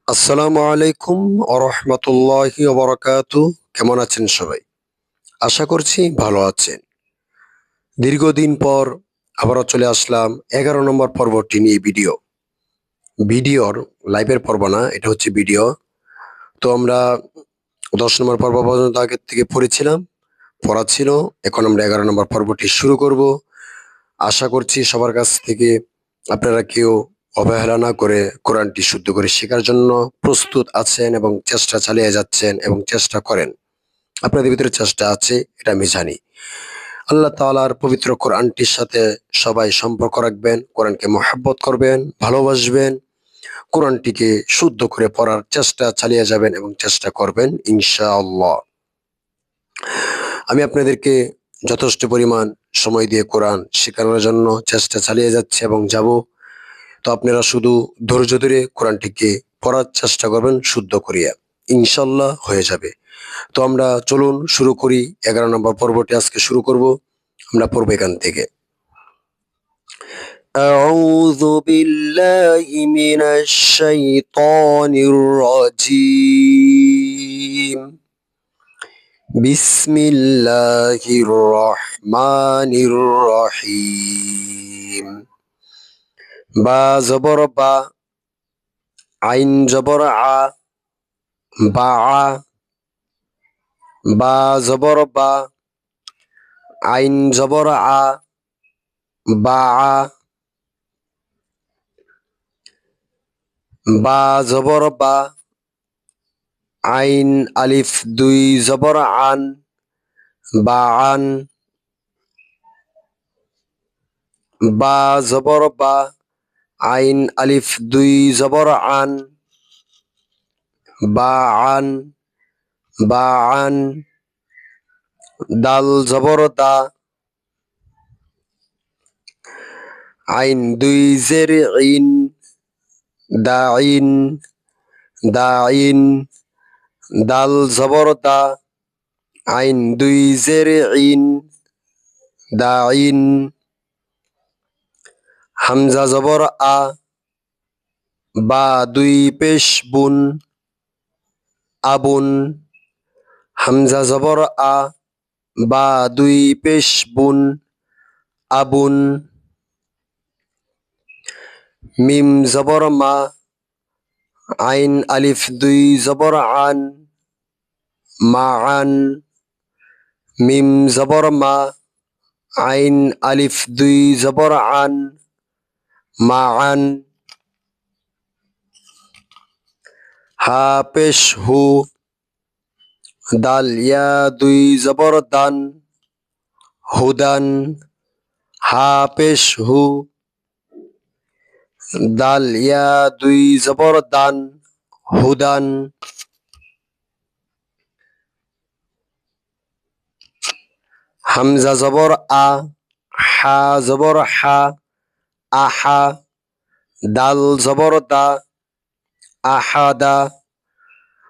আসসালামু আলাইকুম ওরহমতুল্লাহি ওবরাকাতু। কেমন আছেন সবাই? আশা করছি ভালো আছেন। দীর্ঘদিন পর আবারও চলে আসলাম 11 নম্বর পর্বটি নিয়ে ভিডিওর লাইভের পর্ব না, এটা হচ্ছে ভিডিও। তো আমরা 10 নম্বর পর্ব পর্যন্ত আগের থেকে পড়েছিলাম, পড়া ছিল। এখন আমরা 11 নম্বর পর্বটি শুরু করব। আশা করছি সবার কাছ থেকে আপনারা কেউ অবহেলা না করে কোরআনটি শুদ্ধ করে শেখার জন্য প্রস্তুত আছেন এবং চেষ্টা চালিয়ে যাচ্ছেন এবং চেষ্টা করেন। আপনাদের ভিতরে চেষ্টা আছে, এটা আমি জানি। আল্লাহ তাআলার পবিত্র কোরআনটির সাথে সবাই সম্পর্ক রাখবেন, কোরআনকে মহব্বত করবেন, ভালোবাসবেন, কোরআনটিকে শুদ্ধ করে পড়ার চেষ্টা চালিয়ে যাবেন এবং চেষ্টা করবেন ইনশাআল্লাহ। আমি আপনাদেরকে যথেষ্ট পরিমাণ সময় দিয়ে কোরআন শেখানোর জন্য চেষ্টা চালিয়ে যাচ্ছে এবং যাব। তো আপনারা শুধু ধৈর্য ধরে কোরআনটিকে পড়ার চেষ্টা করবেন শুদ্ধ করিয়া, ইনশাল্লাহ হয়ে যাবে। তো আমরা চলুন শুরু করি। 11 নম্বর পর্বটি আজকে শুরু করব। আমরা পড়ব এখান থেকে। أعوذ بالله من الشيطان الرجيم. بسم الله الرحمن الرحيم. বা জবর বা, আইন জবর আ, বা আ, বা জবর বা, আইন জবর আ, বা আ, বা জবর বা, আইন আলিফ দুই জবর আন, বা আন, বা জবর বা, আইন আলিফ দুই জবর আন, বা আন, বা আন, দাল জবর দা, আইন দুই জের ইন, দা ইন, দা ইন, দাল জবর দা, আইন দুই জের ইন, দা ইন, হামজা জবর আ, বা দুই পেশ বুন, আবুন, হামজা জবর আ, বা দুই পেশ বুন, আবুন, মিম জবর মা, আইন আলিফ দুই জবর আন, মা আন, মিম জবর মা, আইন আলিফ দুই জবর আন, মা আন, হা পেশ হু, দাল ইয়া দুই জবর দান, হুদান, হা পেশ হু, দাল ইয়া দুই জবর দান, হুদান, হামজা জবর আ, হা জবর হা, আহা, দাল জবর দা, আহাদা,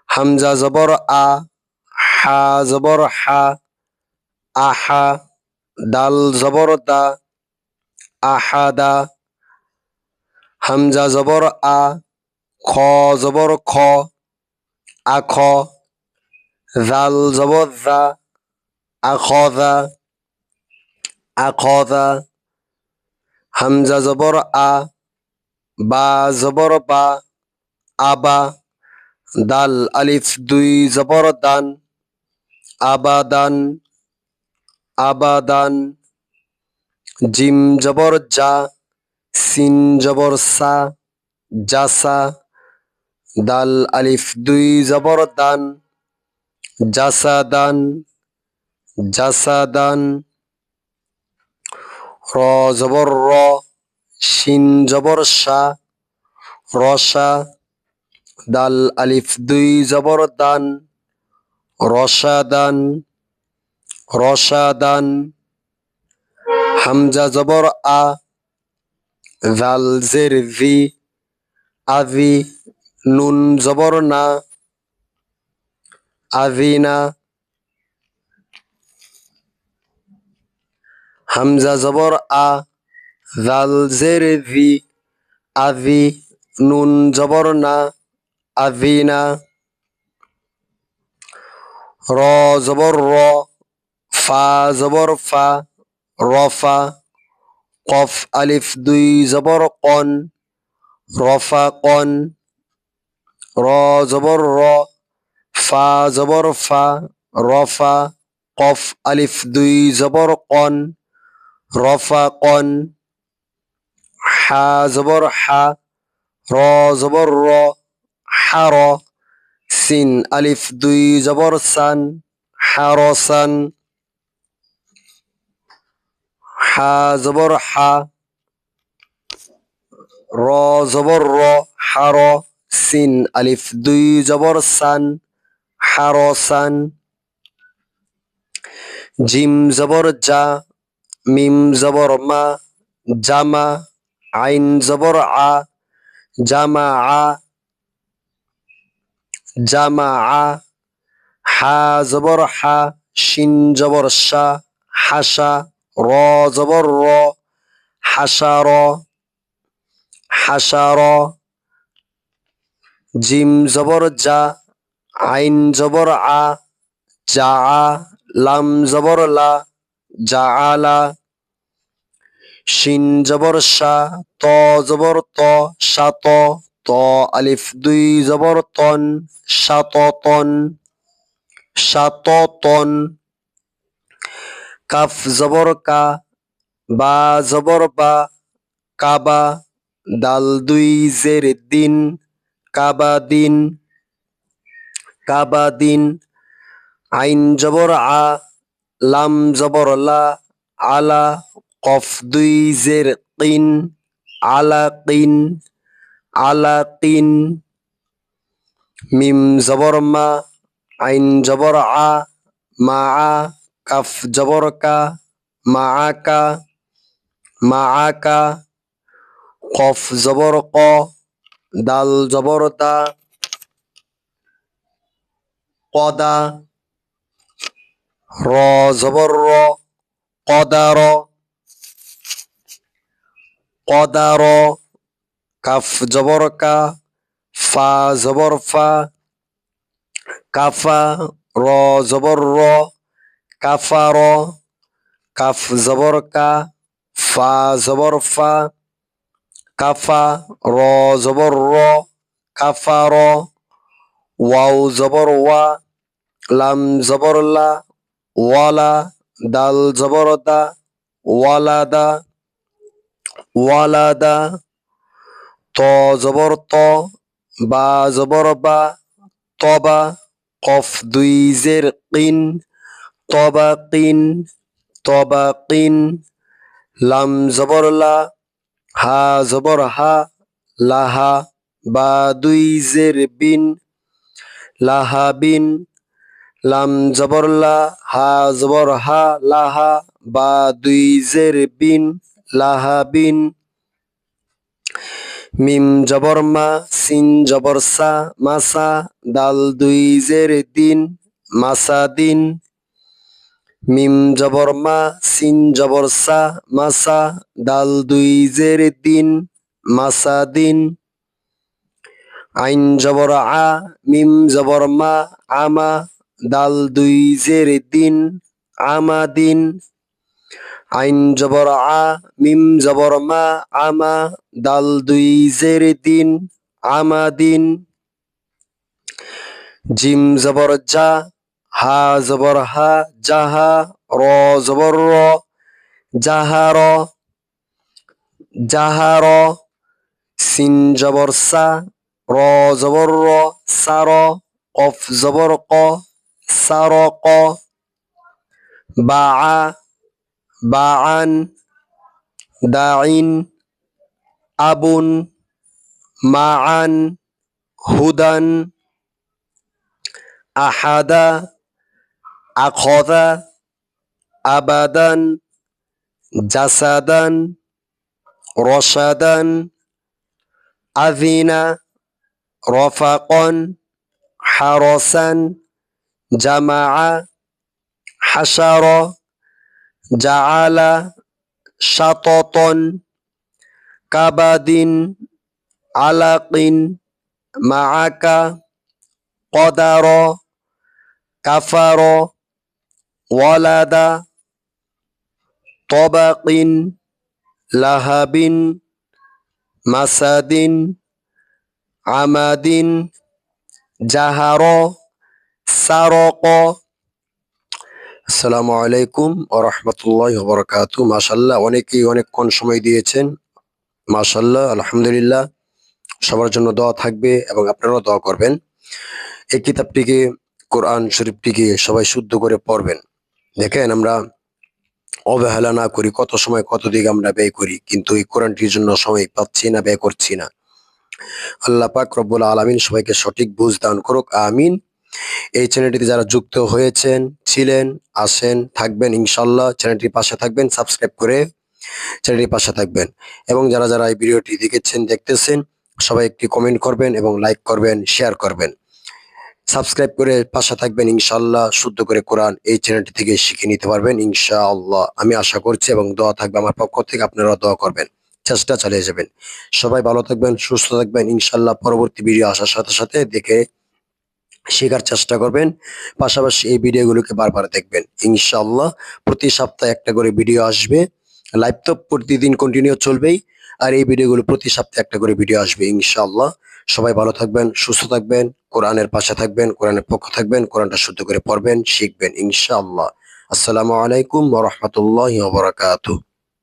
হামজা জবর আ, হা জবর হা, আহা, দাল জবর দা, আহাদা, হামজা জবর আ, খ জবর খ, আখ, জাল জবর জা, আখদা, আখদা, হামজা জবর আ, বা জবর বা, আবা, দাল আলিফ দুই জবর দান, আবাদান, আবাদান, জিম জবর জা, সিন জবর সা, জাসা, দাল আলিফ দুই জবর দান, জাসাদান, জাসাদান, র জবর র, শিন জবর শা, রসা, দাল আলিফ দুই জবর দান, রসাদান, রসাদান, হামজা জবর আ, জাল জের ভি, আভি, নুন জবর না, আভিনা, হামজা জবর আ, জাল জের ভি, আভি, নুন জবর না, আযিনা, র জবর র, ফা জবর ফা, রফা, কফ আলিফ দুই জবর কন, রফা কন, র জবর র, ফা জবর ফা, রফা, কফ আলিফ দুই জবর কন, রফা কন, হা জবর হা, র জবর র, হার, সিন আলিফ দুই জবর সান, হারসান, হা জবর হা, র জবর র, হার, সিন আলিফ দুই জবর সান, হারসান, জিম জবর জা, মিম জবর মা, জামা, আইন জবর আ, জামা আ, জামা আ, হা জবর হা, শিন জবর শা, হাসা, র জবর র, হাসার, হাসার, জিম জবর জা, আইন জবর আ, জা আ, লাম জবর লা, জা আলা, শিন জবর শা, ত জবর ত, শাত, ত আলিফ দুই জবর তন, শাততন, শাততন, কাফ জবর কা, বা জবর বা, কাবা, দাল দুই জের দিন, কাবা দিন, কাবা দিন, আইন জবর আ, লাম জবর লা, আলা, কফ দুই জের কিন, আলা কিন, আলা কিন, মিম জবর মা, আইন জবর আ, মা আ, কাফ জবর কা, মা আকা, মা আকা, কফ জবর ক, দাল জবর দা, কদা, র জবর র, কদার, কদার, কাফ জবর কা, ফা জবর ফা, কাফা, র জবর র, কাফার, কাফ জবর কা, ফা জবর ফা, কাফা, র জবর র, কাফার, ওয়াও জবর ওয়া, লাম জবর লা, ওয়ালা, দাল জবর দা, ওয়ালাদা, ওয়ালাদা, ত জবর ত, বা জবর বা, তবা, কফ দুই জের কিন, তবা কিন, তবা কিন, লাম জবর লা, হা জবর হা, লাহা, বা দুই জের বিন, লাহা বিন, লাম জবর লা, হা জবর হা, লাহা, বা দুই জের বিন, লাহা বিন, মিম জবর মা, সিন জবর সা, মাসা, দাল দুই জের দিন, মাসা দিন, মিম জবর মা, সিন জবর সা, মাসা, দাল দুই জের দিন, মাসা দিন, আইন জবর আ, মিম জবর মা, আমা, দাল দুই জের দিন, আমা দিন, আইন জবর আ, মিম জবর মা, আমা, দাল দুই জের দিন, আমা দিন, জিম জবর জা, হা জবর হা, জাহা, র জবর র, জাহার, জাহার, সিন জবর সা, র জবর র, সার, কফ জবর ক, সার ক, বা, বাআন, দাইন, আবুন, মাআন, হুদান, আহাদা, আখদা, আবাদান, জাসাদান, রসাদান, আযিনা, রফাকন, হারসান, জামাআ, হাসার, জাআলা, শাততন, কাবাদিন, আলাকিন, মাআকা, কদার, কাফার, ওয়ালাদা, তবাকিন, লাহাবিন, মাসাদিন, আমাদিন, জাহার, সারক। আসসালামু আলাইকুম ওয়া রাহমাতুল্লাহি ওয়া বারাকাতুহু। মাশাআল্লাহ, অনেকেই অনেকক্ষণ সময় দিয়েছেন। মাশাআল্লাহ, আলহামদুলিল্লাহ। সবার জন্য দোয়া থাকবে এবং আপনারাও দোয়া করবেন। এই কিতাবটিকে, কোরআন শরীফটিকে সবাই শুদ্ধ করে পড়বেন। দেখেন, আমরা অবহেলা না করি, কত সময় কত দিকে আমরা ব্যয় করি, কিন্তু এই কোরআনটির জন্য সময় পাচ্ছি না, ব্যয় করছি না। আল্লাহ পাক রব্বুল আলামিন সবাইকে সঠিক বুঝ দান করুক, আমিন। এই চ্যানেলটিতে যারা যুক্ত হয়েছেন, ছিলেন, আছেন, থাকবেন, ইনশাল্লাহ চ্যানেলটির পাশে থাকবেন, সাবস্ক্রাইব করে চ্যানেলটির পাশে থাকবেন। এবং যারা যারা এই ভিডিওটি দেখেছেন, দেখতেছেন, সবাই একটি কমেন্ট করবেন এবং লাইক করবেন, শেয়ার করবেন, সাবস্ক্রাইব করে পাশে থাকবেন। ইনশাআল্লাহ শুদ্ধ করে কোরআন এই চ্যানেলটি থেকে শিখে নিতে পারবেন ইনশাআল্লাহ, আমি আশা করছি। এবং দোয়া থাকবে আমার পক্ষ থেকে, আপনারা দোয়া করবেন, চেষ্টা চালিয়ে যাবেন। সবাই ভালো থাকবেন, সুস্থ থাকবেন। ইনশাআল্লাহ পরবর্তী ভিডিও আসার সাথে সাথে দেখে শেখার চেষ্টা করবেন। পাশাপাশি এই ভিডিওগুলোকে বারবার দেখবেন ইনশাআল্লাহ। প্রতি সপ্তাহে একটা করে ভিডিও আসবে। লাইভ তো প্রতিদিন কন্টিনিউ চলবেই, আর এই ভিডিওগুলো প্রতি সপ্তাহে একটা করে ভিডিও আসবে ইনশাআল্লাহ। সবাই ভালো থাকবেন, সুস্থ থাকবেন, কোরআনের পাশে থাকবেন, কোরআনের পক্ষ থাকবেন, কোরআনটা শুদ্ধ করে পড়বেন, শিখবেন ইনশাআল্লাহ। আসসালামু আলাইকুম ওয়া রাহমাতুল্লাহি ওয়া বারাকাতুহু।